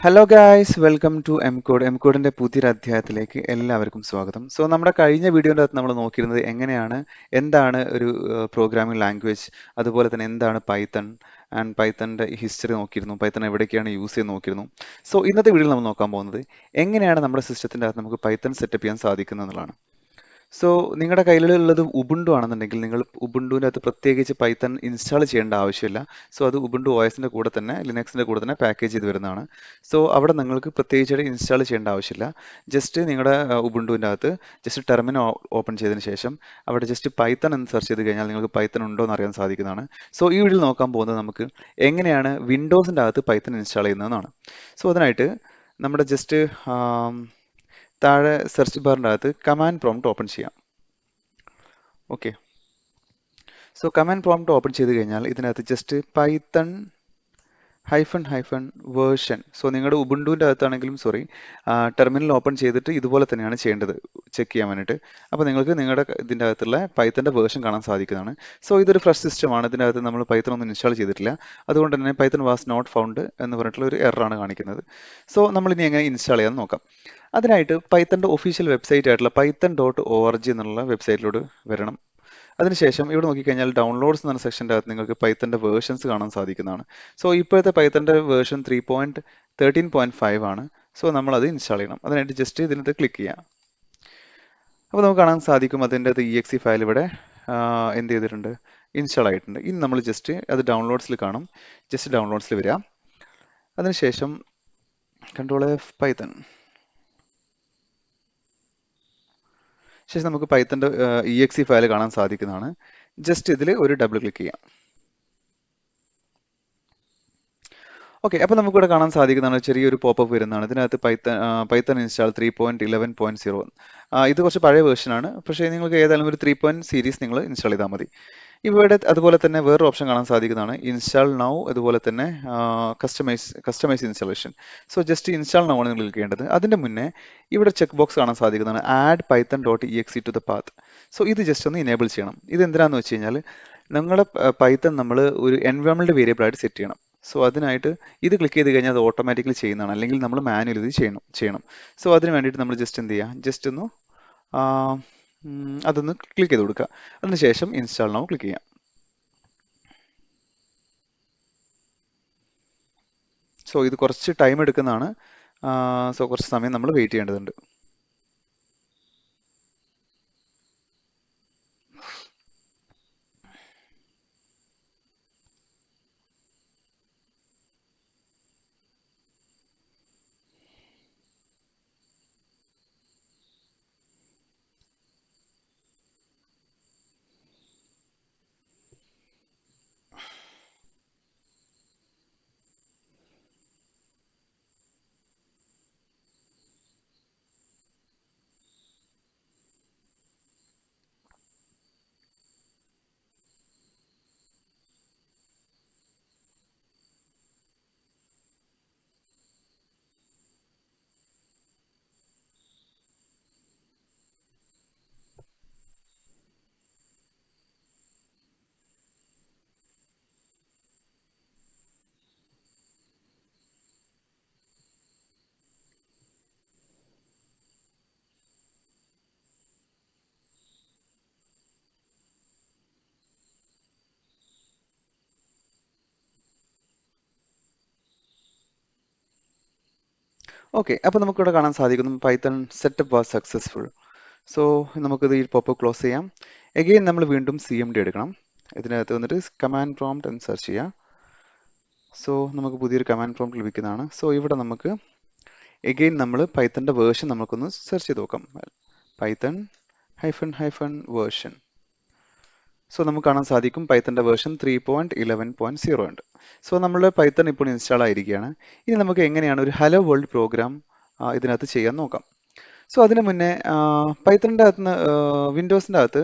Hello guys, welcome to എംകോഡിന്റെ പുതിയൊരു അധ്യായത്തിലേക്ക് എല്ലാവർക്കും സ്വാഗതം. നമ്മുടെ കഴിഞ്ഞ വീഡിയോൻ്റെ അകത്ത് നമ്മൾ നോക്കിയിരുന്നത് എന്താണ് ഒരു പ്രോഗ്രാമിംഗ് ലാംഗ്വേജ്, അതുപോലെ തന്നെ എന്താണ് പൈത്തൺ ആൻഡ് പൈത്തണിന്റെ ഹിസ്റ്ററി നോക്കിയിരുന്നു, പൈത്തൺ എവിടേക്കാണ് യൂസ് ചെയ്യുന്നത് നോക്കിയിരുന്നു. ഇന്നത്തെ വീഡിയോയിൽ നമ്മൾ നോക്കാൻ പോകുന്നത് എങ്ങനെയാണ് നമ്മുടെ സിസ്റ്റത്തിന്റെ അകത്ത് നമുക്ക് പൈത്തൺ സെറ്റപ്പ് ചെയ്യാൻ സാധിക്കുന്നത് എന്നുള്ളതാണ്. സോ നിങ്ങളുടെ കയ്യിലുള്ളത് ഉബുണ്ടു ആണെന്നുണ്ടെങ്കിൽ നിങ്ങൾ ഉബുണ്ടുവിൻ്റെ അകത്ത് പ്രത്യേകിച്ച് പൈത്തൺ ഇൻസ്റ്റാൾ ചെയ്യേണ്ട ആവശ്യമില്ല. അത് ഉബുണ്ടു OSന്റെ കൂടെ തന്നെ ലിനക്സിന്റെ കൂടെ തന്നെ പാക്കേജ് ചെയ്ത് വരുന്നതാണ്. അവിടെ നിങ്ങൾക്ക് പ്രത്യേകിച്ച് ഇൻസ്റ്റാൾ ചെയ്യേണ്ട ആവശ്യമില്ല. ജസ്റ്റ് നിങ്ങളുടെ ഉബുണ്ടുവിൻ്റെ അകത്ത് ജസ്റ്റ് ടെർമിനൽ ഓപ്പൺ ചെയ്തതിന് ശേഷം അവിടെ ജസ്റ്റ് പൈത്തൺ എന്ന് സെർച്ച് ചെയ്ത് കഴിഞ്ഞാൽ നിങ്ങൾക്ക് പൈത്തൺ ഉണ്ടോ എന്ന് അറിയാൻ സാധിക്കുന്നതാണ്. ഈ വീഡിയോയിൽ നോക്കാൻ പോകുന്നത് നമുക്ക് എങ്ങനെയാണ് വിൻഡോസിൻ്റെ അകത്ത് പൈത്തൺ ഇൻസ്റ്റാൾ ചെയ്യുന്നതെന്നാണ്. അതിനായിട്ട് നമ്മുടെ ജസ്റ്റ് താഴെ സെർച്ച് ബാറിൻ്റെ അകത്ത് കമാൻഡ് പ്രോംപ്റ്റ് ഓപ്പൺ ചെയ്യാം. ഓക്കെ, കമാൻഡ് പ്രോംപ്റ്റ് ഓപ്പൺ ചെയ്ത് കഴിഞ്ഞാൽ ഇതിനകത്ത് ജസ്റ്റ് പൈത്തൺ വേർഷൻ. നിങ്ങളുടെ ഉബുണ്ടുവിൻ്റെ അകത്താണെങ്കിലും ടെർമിനൽ ഓപ്പൺ ചെയ്തിട്ട് ഇതുപോലെ തന്നെയാണ് ചെയ്യേണ്ടത് ചെക്ക് ചെയ്യാൻ വേണ്ടിയിട്ട്. അപ്പോൾ നിങ്ങൾക്ക് നിങ്ങളുടെ ഇതിൻ്റെ അകത്തുള്ള പൈത്തൻ്റെ വേർഷൻ കാണാൻ സാധിക്കുന്നതാണ്. ഇതൊരു ഫ്രഷ് സിസ്റ്റമാണ്. ഇതിൻ്റെ അകത്ത് നമ്മൾ പൈത്തൺ ഒന്നും ഇൻസ്റ്റാൾ ചെയ്തിട്ടില്ല. അതുകൊണ്ട് തന്നെ പൈത്തൺ വാസ് നോട്ട് ഫൗണ്ട് എന്ന് പറഞ്ഞിട്ടുള്ള ഒരു എററാണ് കാണിക്കുന്നത്. നമ്മളിനി എങ്ങനെ ഇൻസ്റ്റാൾ ചെയ്യാൻ നോക്കാം. അതിനായിട്ട് പൈത്തൻ്റെ ഒഫീഷ്യൽ വെബ്സൈറ്റ് ആയിട്ടുള്ള python.org എന്നുള്ള വെബ്സൈറ്റിലോട്ട് വരണം. അതിനുശേഷം ഇവിടെ നോക്കിക്കഴിഞ്ഞാൽ ഡൗൺലോഡ്സ് എന്ന സെക്ഷൻ്റെ അകത്ത് നിങ്ങൾക്ക് പൈത്തൻ്റെ വേർഷൻസ് കാണാൻ സാധിക്കുന്നതാണ്. ഇപ്പോഴത്തെ പൈത്തൻ്റെ വേർഷൻ 3.13.5 ആണ്. നമ്മളത് ഇൻസ്റ്റാൾ ചെയ്യണം. അതിനായിട്ട് ജസ്റ്റ് ഇതിനകത്ത് ക്ലിക്ക് ചെയ്യാം. അപ്പോൾ നമുക്ക് കാണാൻ സാധിക്കും അതിൻ്റെ exe ഫയൽ ഇവിടെ എന്ത് ചെയ്തിട്ടുണ്ട്, ഇൻസ്റ്റാൾ ആയിട്ടുണ്ട്. ഇനി നമ്മൾ ജസ്റ്റ് അത് ഡൗൺലോഡ്സിൽ കാണും. ജസ്റ്റ് ഡൗൺലോഡ്സിൽ വരിക. അതിനുശേഷം Ctrl+F പൈത്തൺ. ശേഷം നമുക്ക് പൈത്തൻ്റെ exe ഫയൽ കാണാൻ സാധിക്കുന്നതാണ്. ജസ്റ്റ് ഇതിൽ ഒരു ഡബിൾ ക്ലിക്ക് ചെയ്യാം. ഓക്കെ, അപ്പോൾ നമുക്കിവിടെ കാണാൻ സാധിക്കുന്നതാണ് ചെറിയൊരു പോപ്പപ്പ് വരുന്നതാണ്. ഇതിനകത്ത് പൈത്തൺ ഇൻസ്റ്റാൾ 3.11.0. ഇത് കുറച്ച് പഴയ വേർഷനാണ്. പക്ഷേ നിങ്ങൾക്ക് ഏതായാലും ഒരു 3 സീരീസ് നിങ്ങൾ ഇൻസ്റ്റാൾ ചെയ്താൽ മതി. ഇവിടെ അതുപോലെ തന്നെ വേറൊരു ഓപ്ഷൻ കാണാൻ സാധിക്കുന്നതാണ് ഇൻസ്റ്റാൾ നൗ, അതുപോലെ തന്നെ customise installation. Just install now ആണ് നിങ്ങൾ ക്ലിക്ക്. അതിന്റെ മുന്നേ ഇവിടെ ചെക്ക് ബോക്സ് കാണാൻ സാധിക്കുന്നതാണ് add python.exe to the path. ഇത് ജസ്റ്റ് ഒന്ന് ഇനേബിൾ ചെയ്യണം. ഇത് എന്തിനാന്ന് വെച്ച് കഴിഞ്ഞാൽ നിങ്ങളുടെ പൈത്തൺ നമ്മൾ ഒരു എൻവയോൺമെന്റ് വേരിയബിൾ ആയിട്ട് സെറ്റ് ചെയ്യണം. അതിനായിട്ട് ഇത് ക്ലിക്ക് ചെയ്ത് കഴിഞ്ഞാൽ അത് ഓട്ടോമാറ്റിക്കലി ചെയ്യുന്നതാണ്, അല്ലെങ്കിൽ നമ്മൾ മാനുവൽ ഇത് ചെയ്യണം. അതിന് വേണ്ടിയിട്ട് നമ്മൾ ജസ്റ്റ് എന്ത് ചെയ്യുക, ജസ്റ്റ് ഒന്ന് അതൊന്ന് ക്ലിക്ക് ചെയ്ത് കൊടുക്കുക. അതിനുശേഷം ഇൻസ്റ്റാൾ നൗ ക്ലിക്ക് ചെയ്യാം. ഇത് കുറച്ച് ടൈം എടുക്കുന്നതാണ്. കുറച്ച് സമയം നമ്മൾ വെയിറ്റ് ചെയ്യേണ്ടതുണ്ട്. ഓക്കെ, അപ്പോൾ നമുക്കിവിടെ കാണാൻ സാധിക്കുന്നു പൈത്തൺ സെറ്റപ്പ് വാസ് സക്സസ്ഫുൾ. നമുക്കിത് ഈ പോപ്പ് ക്ലോസ് ചെയ്യാം. എഗെയിൻ നമ്മൾ വീണ്ടും CMD എടുക്കണം. ഇതിനകത്ത് വന്നിട്ട് കമാൻഡ് പ്രോംപ്റ്റ് എന്ന് സെർച്ച് ചെയ്യാം. നമുക്ക് പുതിയൊരു കമാൻഡ് പ്രോംപ്റ്റ് ലഭിക്കുന്നതാണ്. ഇവിടെ നമുക്ക് എഗെയിൻ നമ്മൾ പൈത്തൻ്റെ വേർഷൻ നമുക്കൊന്ന് സെർച്ച് ചെയ്ത് നോക്കാം. Python version. നമുക്ക് കാണാൻ സാധിക്കും പൈത്തൻ്റെ വേർഷൻ 3.11.0 ഉണ്ട്. നമ്മളുടെ പൈത്തൺ ഇപ്പോൾ ഇൻസ്റ്റാൾ ആയിരിക്കുകയാണ്. ഇനി നമുക്ക് എങ്ങനെയാണ് ഒരു ഹലോ വേൾഡ് പ്രോഗ്രാം ഇതിനകത്ത് ചെയ്യാൻ നോക്കാം. അതിന് മുന്നേ പൈത്തണിൻ്റെ അകത്ത് വിൻഡോസിൻ്റെ അകത്ത്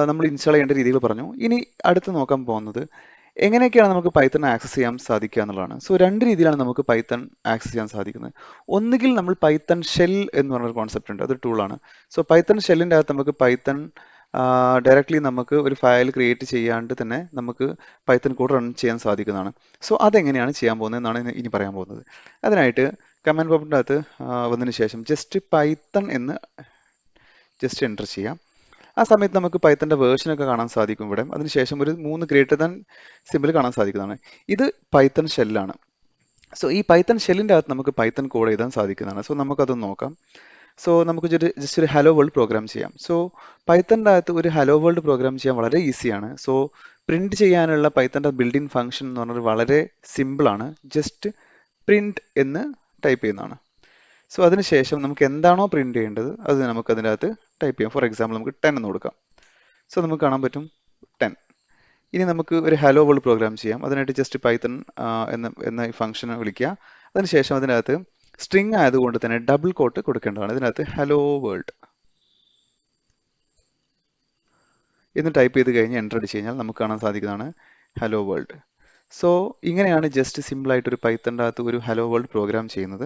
നമ്മൾ ഇൻസ്റ്റാൾ ചെയ്യേണ്ട രീതികൾ പറഞ്ഞു. ഇനി അടുത്ത് നോക്കാൻ പോകുന്നത് എങ്ങനെയൊക്കെയാണ് നമുക്ക് പൈത്തൺ ആക്സസ് ചെയ്യാൻ സാധിക്കുക എന്നുള്ളതാണ്. രണ്ട് രീതിയിലാണ് നമുക്ക് പൈത്തൺ ആക്സസ് ചെയ്യാൻ സാധിക്കുന്നത്. ഒന്നുകിൽ നമ്മൾ പൈത്തൺ ഷെൽ എന്ന് പറഞ്ഞൊരു കോൺസെപ്റ്റ് ഉണ്ട്, അതൊരു ടൂളാണ്. പൈത്തൺ ഷെല്ലിൻ്റെ അകത്ത് നമുക്ക് പൈത്തൺ ഡയറക്റ്റ്ലി നമുക്ക് ഒരു ഫയൽ ക്രിയേറ്റ് ചെയ്യാണ്ട് തന്നെ നമുക്ക് പൈത്തൺ കോഡ് റൺ ചെയ്യാൻ സാധിക്കുന്നതാണ്. സോ അതെങ്ങനെയാണ് ചെയ്യാൻ പോകുന്നത് എന്നാണ് ഇനി പറയാൻ പോകുന്നത്. അതിനായിട്ട് കമാൻഡ് പ്രോംപ്റ്റിൻ്റെ അകത്ത് വന്നതിന് ശേഷം ജസ്റ്റ് പൈത്തൺ എന്ന് ജസ്റ്റ് എൻ്റർ ചെയ്യാം. ആ സമയത്ത് നമുക്ക് പൈത്തൻ്റെ വേർഷനൊക്കെ കാണാൻ സാധിക്കും ഇവിടെ. അതിനുശേഷം ഒരു 3 ഗ്രേറ്റർ ദാൻ സിമ്പിൾ കാണാൻ സാധിക്കുന്നതാണ്. ഇത് പൈത്തൺ ഷെല്ലാണ്. സോ ഈ പൈത്തൺ ഷെല്ലിൻ്റെ അകത്ത് നമുക്ക് പൈത്തൺ കോഡ് എഴുതാൻ സാധിക്കുന്നതാണ്. സോ നമുക്കതൊന്ന് നോക്കാം. സോ നമുക്ക് ജസ്റ്റ് ഒരു ഹലോ വേൾഡ് പ്രോഗ്രാം ചെയ്യാം. സോ പൈത്തൻ്റെ അകത്ത് ഒരു ഹലോ വേൾഡ് പ്രോഗ്രാം ചെയ്യാൻ വളരെ ഈസിയാണ്. സോ പ്രിന്റ് ചെയ്യാനുള്ള പൈത്തൻ്റെ ബിൽഡ് ഇൻ ഫംഗ്ഷൻ എന്ന് പറഞ്ഞാൽ വളരെ സിമ്പിളാണ്. ജസ്റ്റ് പ്രിന്റ് എന്ന് ടൈപ്പ് ചെയ്യുന്നതാണ്. സോ അതിനുശേഷം നമുക്ക് എന്താണോ പ്രിന്റ് ചെയ്യേണ്ടത് അത് നമുക്ക് അതിൻ്റെ അകത്ത് ടൈപ്പ് ചെയ്യാം. ഫോർ എക്സാമ്പിൾ നമുക്ക് 10 എന്ന് കൊടുക്കാം. സോ നമുക്ക് കാണാൻ പറ്റും 10. ഇനി നമുക്ക് ഒരു ഹലോ വേൾഡ് പ്രോഗ്രാം ചെയ്യാം. അതിനായിട്ട് ജസ്റ്റ് പൈത്തൺ എന്ന ഈ ഫംഗ്ഷനെ വിളിക്കുക. അതിനുശേഷം അതിനകത്ത് സ്ട്രിങ് ആയതുകൊണ്ട് തന്നെ ഡബിൾ കോട്ട് കൊടുക്കേണ്ടതാണ്. ഇതിനകത്ത് ഹലോ വേൾഡ് എന്ന് ടൈപ്പ് ചെയ്ത് കഴിഞ്ഞ് എൻ്റർ അടിച്ച് കഴിഞ്ഞാൽ നമുക്ക് കാണാൻ സാധിക്കുന്നതാണ് ഹലോ വേൾഡ്. സോ ഇങ്ങനെയാണ് ജസ്റ്റ് സിമ്പിൾ ആയിട്ട് ഒരു പൈത്തൻ്റെ അകത്ത് ഒരു ഹലോ വേൾഡ് പ്രോഗ്രാം ചെയ്യുന്നത്.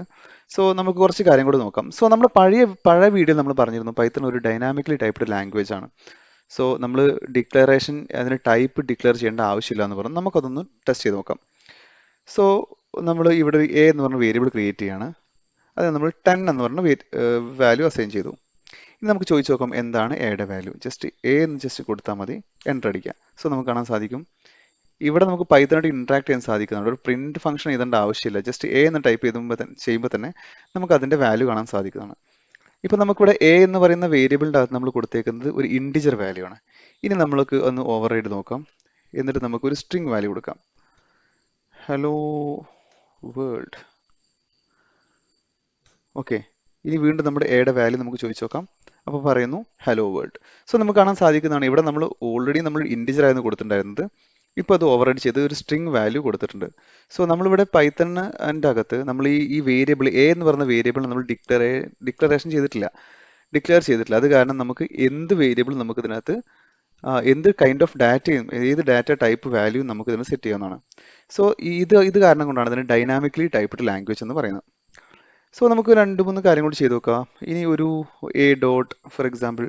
സോ നമുക്ക് കുറച്ച് കാര്യം കൂടെ നോക്കാം. സോ നമ്മൾ പഴയ വീഡിയോയിൽ നമ്മൾ പറഞ്ഞിരുന്നു പൈത്തൺ ഒരു ഡൈനാമിക്കലി ടൈപ്ഡ് ലാംഗ്വേജ് ആണ്. സോ നമ്മൾ ഡിക്ലറേഷൻ അതിന് ടൈപ്പ് ഡിക്ലെയർ ചെയ്യേണ്ട ആവശ്യമില്ല എന്ന് പറഞ്ഞു. നമുക്കതൊന്ന് ടെസ്റ്റ് ചെയ്ത് നോക്കാം. സോ നമ്മൾ ഇവിടെ എ എന്ന് പറഞ്ഞ വേരിയബിൾ ക്രിയേറ്റ് ചെയ്യാണ്. അത് നമ്മൾ 10 എന്ന് പറഞ്ഞ വാല്യൂ അസൈൻ ചെയ്തു. ഇനി നമുക്ക് ചോദിച്ചു നോക്കാം എന്താണ് എയുടെ വാല്യൂ. ജസ്റ്റ് എ എന്ന് ജസ്റ്റ് കൊടുത്താൽ മതി, എൻ്റർ അടിക്കുക. സോ നമുക്ക് കാണാൻ സാധിക്കും ഇവിടെ നമുക്ക് പൈത്തണായിട്ട് ഇന്ററാക്ട് ചെയ്യാൻ സാധിക്കുന്നുണ്ട്. ഒരു പ്രിന്റ് ഫംഗ്ഷൻ എഴുതേണ്ട ആവശ്യമില്ല. ജസ്റ്റ് എ എന്ന് ടൈപ്പ് ചെയ്യുമ്പോൾ തന്നെ നമുക്ക് അതിന്റെ വാല്യൂ കാണാൻ സാധിക്കുന്നതാണ്. ഇപ്പൊ നമുക്കിവിടെ എ എന്ന് പറയുന്ന വേരിയബിളിൻ്റെ അകത്ത് നമ്മൾ കൊടുത്തേക്കുന്നത് ഒരു ഇൻഡിജർ വാല്യൂ ആണ്. ഇനി നമ്മൾക്ക് ഒന്ന് ഓവർ റൈഡ് നോക്കാം. എന്നിട്ട് നമുക്ക് ഒരു സ്ട്രിംഗ് വാല്യൂ കൊടുക്കാം. Hello world. ഓക്കെ, ഇനി വീണ്ടും നമ്മുടെ എയുടെ വാല്യൂ നമുക്ക് ചോദിച്ചു നോക്കാം. അപ്പോൾ പറയുന്നു ഹലോ വേൾഡ്. സോ നമുക്ക് കാണാൻ സാധിക്കുന്നതാണ് ഇവിടെ നമ്മൾ ഓൾറെഡി നമ്മൾ ഇൻഡിജർ ആയിരുന്നു കൊടുത്തിട്ടുണ്ടായിരുന്നത്. ഇപ്പോൾ അത് ഓവർ റൈഡ് ചെയ്ത് ഒരു സ്ട്രിംഗ് വാല്യൂ കൊടുത്തിട്ടുണ്ട്. സോ നമ്മളിവിടെ പൈത്തണിൻ്റെ അകത്ത് നമ്മൾ ഈ വേരിയബിൾ എ എന്ന് പറയുന്ന വേരിയബിൾ നമ്മൾ ഡിക്ലറേഷൻ ചെയ്തിട്ടില്ല, ഡിക്ലെയർ ചെയ്തിട്ടില്ല. അത് കാരണം നമുക്ക് എന്ത് വേരിയബിൾ നമുക്ക് ഇതിനകത്ത് എന്ത് കൈൻഡ് ഓഫ് ഡാറ്റയും ഏത് ഡാറ്റ ടൈപ്പ് വാല്യൂ നമുക്ക് ഇതിന് സെറ്റ് ചെയ്യാവുന്നതാണ്. സോ ഇത് കാരണം കൊണ്ടാണ് ഇതിന് ഡൈനാമിക്കലി ടൈപ്ഡ് ലാംഗ്വേജ് എന്ന് പറയുന്നത്. സോ നമുക്ക് 2-3 കാര്യം കൂടി ചെയ്ത് നോക്കാം. ഇനി ഒരു A dot for example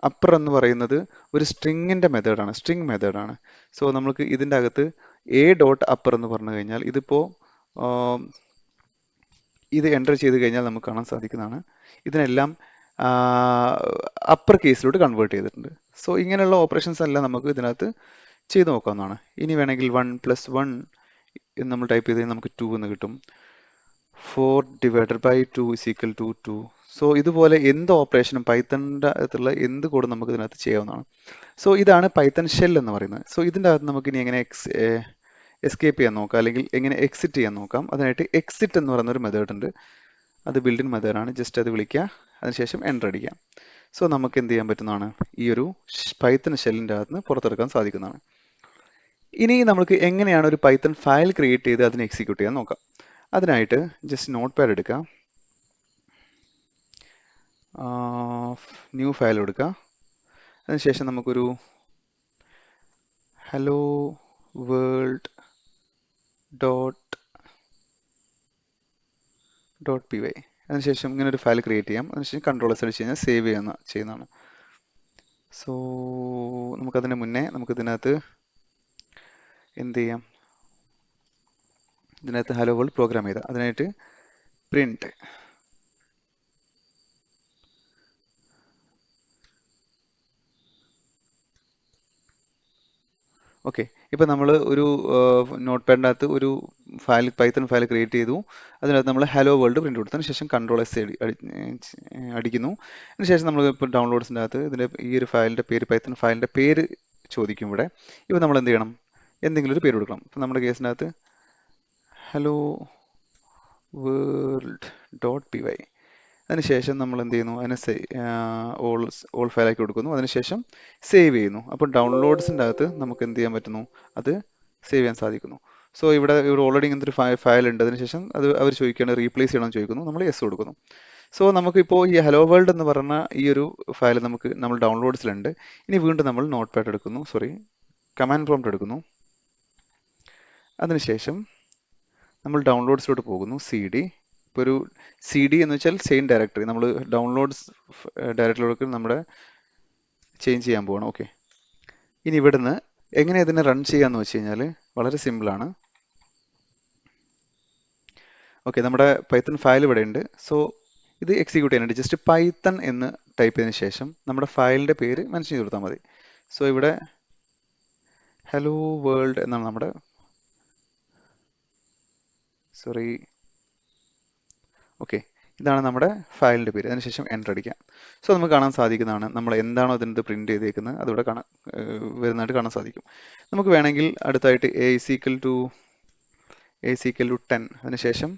upper എന്ന് പറയുന്നത് ഒരു സ്ട്രിങ്ങിൻ്റെ മെത്തേഡാണ്, സ്ട്രിങ് മെത്തേഡാണ്. സോ നമുക്ക് ഇതിൻ്റെ അകത്ത് എ ഡോട്ട് അപ്പർ എന്ന് പറഞ്ഞു കഴിഞ്ഞാൽ ഇതിപ്പോൾ ഇത് എൻ്റർ ചെയ്ത് കഴിഞ്ഞാൽ നമുക്ക് കാണാൻ സാധിക്കുന്നതാണ് ഇതിനെല്ലാം അപ്പർ കേസിലോട്ട് കൺവേർട്ട് ചെയ്തിട്ടുണ്ട്. സോ ഇങ്ങനെയുള്ള ഓപ്പറേഷൻസ് എല്ലാം നമുക്ക് ഇതിനകത്ത് ചെയ്ത് നോക്കാവുന്നതാണ്. ഇനി വേണമെങ്കിൽ 1+1 എന്ന് നമ്മൾ ടൈപ്പ് ചെയ്ത് കഴിഞ്ഞാൽ നമുക്ക് 2 എന്ന് കിട്ടും. 4/2 = 2. സോ ഇതുപോലെ എന്ത് ഓപ്പറേഷനും പൈത്തണിൻ്റെ അകത്തുള്ള എന്ത് കോഡും നമുക്ക് ഇതിനകത്ത് ചെയ്യാവുന്നതാണ്. സോ ഇതാണ് പൈത്തൺ ഷെൽ എന്ന് പറയുന്നത്. സോ ഇതിൻ്റെ അകത്ത് നമുക്ക് ഇനി എങ്ങനെ എസ്കേപ്പ് ചെയ്യാൻ നോക്കാം, അല്ലെങ്കിൽ എങ്ങനെ എക്സിറ്റ് ചെയ്യാൻ നോക്കാം. അതിനായിട്ട് എക്സിറ്റ് എന്ന് പറയുന്ന ഒരു മെത്തേഡ് ഉണ്ട്. അത് ബിൽഡ് ഇൻ മെത്തേഡാണ്. ജസ്റ്റ് അത് വിളിക്കുക, അതിനുശേഷം എൻ്റർ അടിക്കാം. സോ നമുക്ക് എന്ത് ചെയ്യാൻ പറ്റുന്നതാണ്, ഈ ഒരു പൈത്തൺ ഷെല്ലിൻ്റെ അകത്ത് നിന്ന് പുറത്തെടുക്കാൻ സാധിക്കുന്നതാണ്. ഇനി നമുക്ക് എങ്ങനെയാണ് ഒരു പൈത്തൺ ഫയൽ ക്രിയേറ്റ് ചെയ്ത് അതിനെ എക്സിക്യൂട്ട് ചെയ്യാൻ നോക്കാം. അതിനായിട്ട് ജസ്റ്റ് നോട്ട് പാഡ് എടുക്കുക, ന്യൂ ഫയൽ എടുക്കുക. അതിനുശേഷം നമുക്കൊരു ഹലോ വേൾഡ് .py അതിനുശേഷം ഇങ്ങനെ ഒരു ഫയൽ ക്രിയേറ്റ് ചെയ്യാം. അതിനുശേഷം കൺട്രോൾ-S അടിച്ച് കഴിഞ്ഞാൽ സേവ് ചെയ്യുന്നതാണ്. സോ നമുക്കതിന് മുന്നേ നമുക്കിതിനകത്ത് എന്ത് ചെയ്യാം, ഇതിനകത്ത് ഹലോ വേൾഡ് പ്രോഗ്രാം ചെയ്താൽ അതിനായിട്ട് പ്രിന്റ് ഓക്കെ. ഇപ്പം നമ്മൾ ഒരു നോട്ട് പാഡിനകത്ത് ഒരു പൈത്തൺ ഫയൽ ക്രിയേറ്റ് ചെയ്തു. അതിനകത്ത് നമ്മൾ ഹലോ വേൾഡ് പ്രിന്റ് കൊടുത്തതിന് ശേഷം കൺട്രോൾ-S അടിക്കുന്നു. അതിനുശേഷം നമ്മൾ ഇപ്പോൾ ഡൗൺലോഡ്സിൻ്റെ അകത്ത് ഇതിൻ്റെ ഈ ഒരു ഫയലിൻ്റെ പേര്, പൈത്തൺ ഫയലിൻ്റെ പേര് ചോദിക്കും ഇവിടെ. ഇപ്പോൾ നമ്മൾ എന്ത് ചെയ്യണം, എന്തെങ്കിലും ഒരു പേര് കൊടുക്കണം. ഇപ്പം നമ്മുടെ കേസിനകത്ത് ഹലോ വേൾഡ്.py. അതിനുശേഷം നമ്മൾ എന്ത് ചെയ്യുന്നു, അതിനെ ഓൾ ഫയലാക്കി കൊടുക്കുന്നു. അതിനുശേഷം സേവ് ചെയ്യുന്നു. അപ്പോൾ ഡൗൺലോഡ്സിൻ്റെ അകത്ത് നമുക്ക് എന്ത് ചെയ്യാൻ പറ്റുന്നു, അത് സേവ് ചെയ്യാൻ സാധിക്കുന്നു. സോ ഇവിടെ ഓൾറെഡി ഇങ്ങനത്തെ ഒരു ഫയൽ ഉണ്ട്. അതിനുശേഷം അത് അവർ ചോദിക്കുകയാണ് റീപ്ലേസ് ചെയ്യണമെന്ന് ചോദിക്കുന്നു, നമ്മൾ യെസ് കൊടുക്കുന്നു. സോ നമുക്കിപ്പോൾ ഈ ഹലോ വേൾഡ് എന്ന് പറഞ്ഞ ഈ ഒരു ഫയൽ നമ്മൾ ഡൗൺലോഡ്സിലുണ്ട്. ഇനി വീണ്ടും നമ്മൾ നോട്ട് പാഡ് എടുക്കുന്നു, കമാൻഡ് പ്രോംപ്റ്റ് എടുക്കുന്നു. അതിനുശേഷം നമ്മൾ ഡൗൺലോഡ്സിലോട്ട് പോകുന്നു. ഇപ്പോൾ ഒരു CD എന്ന് വെച്ചാൽ സെയിം ഡയറക്ടറി, നമ്മൾ ഡൗൺലോഡ്സ് ഡയറക്ടറിയിലേക്ക് നമ്മുടെ ചേഞ്ച് ചെയ്യാൻ പോവാണ്. ഓക്കെ, ഇനി ഇവിടുന്ന് എങ്ങനെ ഇതിനെ റൺ ചെയ്യാന്ന് വെച്ച് കഴിഞ്ഞാൽ വളരെ സിമ്പിളാണ്. ഓക്കെ, നമ്മുടെ പൈത്തൺ ഫയൽ ഇവിടെ ഉണ്ട്. സോ ഇത് എക്സിക്യൂട്ട് ചെയ്യാനായിട്ട് ജസ്റ്റ് പൈത്തൺ എന്ന് ടൈപ്പ് ചെയ്തതിന് ശേഷം നമ്മുടെ ഫയലിൻ്റെ പേര് മെൻഷൻ ചെയ്ത് കൊടുത്താൽ മതി. സോ ഇവിടെ ഹലോ വേൾഡ് എന്നാണ് നമ്മുടെ, സോറി, ഓക്കെ, ഇതാണ് നമ്മുടെ ഫയലിൻ്റെ പേര്. അതിനുശേഷം എൻ്റർ അടിക്കാം. സോ നമുക്ക് കാണാൻ സാധിക്കുന്നതാണ് നമ്മൾ എന്താണോ അതിനകത്ത് പ്രിൻറ്റ് ചെയ്തേക്കുന്നത് അതിവിടെ വരുന്നതായിട്ട് കാണാൻ സാധിക്കും. നമുക്ക് വേണമെങ്കിൽ അടുത്തായിട്ട് എ ഈസ് ഈക്വൽ ടു 10, അതിനുശേഷം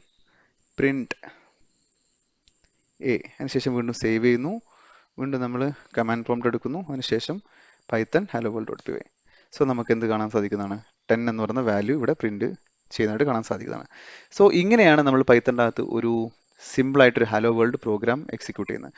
പ്രിൻറ്റ് എ, അതിനുശേഷം വീണ്ടും സേവ് ചെയ്യുന്നു. വീണ്ടും നമ്മൾ കമാൻഡ് പ്രോംപ്റ്റ് എടുക്കുന്നു. അതിനുശേഷം python hello world dot P Y. So നമുക്ക് എന്ത് കാണാൻ സാധിക്കുന്നതാണ്, 10 എന്ന് പറയുന്ന വാല്യൂ ഇവിടെ പ്രിൻറ്റ് ചെയ്യുന്നതായിട്ട് കാണാൻ സാധിക്കുന്നതാണ്. സോ ഇങ്ങനെയാണ് നമ്മൾ പൈത്തണിൻ്റെ അകത്ത് ഒരു സിമ്പിളായിട്ടൊരു ഹലോ വേൾഡ് പ്രോഗ്രാം എക്സിക്യൂട്ട് ചെയ്യുന്നത്.